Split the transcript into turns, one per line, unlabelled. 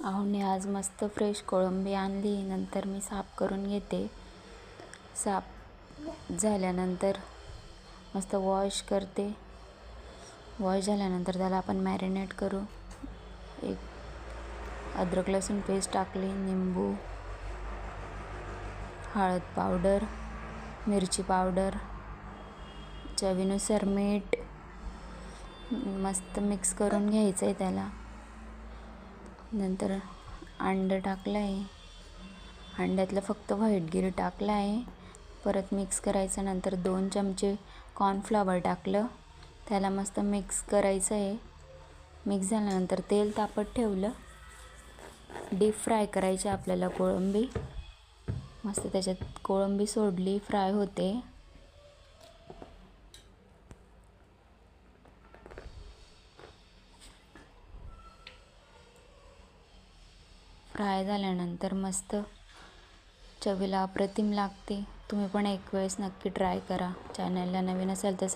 आहोने आज मस्त फ्रेश कोळंबी आणली. नंतर मी साफ करून घेते. साफ झाल्यानंतर मस्त वॉश करते. वॉश झाल्यानंतर त्याला आपण मॅरिनेट करू. एक अद्रक लसूण पेस्ट टाकली, निंबू, हळद पावडर, मिरची पावडर, चवीनुसार मीठ, मस्त मिक्स करून घ्यायचं आहे त्याला. नंतर अंडं टाकलं आहे. अंड्यातलं फक्त व्हाईट गिर टाकलं आहे. परत मिक्स करायचं. नंतर 2 चमचे कॉर्नफ्लॉवर टाकलं. त्याला मस्त मिक्स करायचं आहे. मिक्स झाल्यानंतर तेल तापत ठेवलं. डीप फ्राय करायची आपल्याला कोळंबी. मस्त त्याच्यात कोळंबी सोडली, फ्राय होते. फ्राय झाल्यानंतर मस्त चवीला अप्रतिम लागते. तुम्ही पण एक वेळेस नक्की ट्राय करा. चॅनलला नवीन असाल तर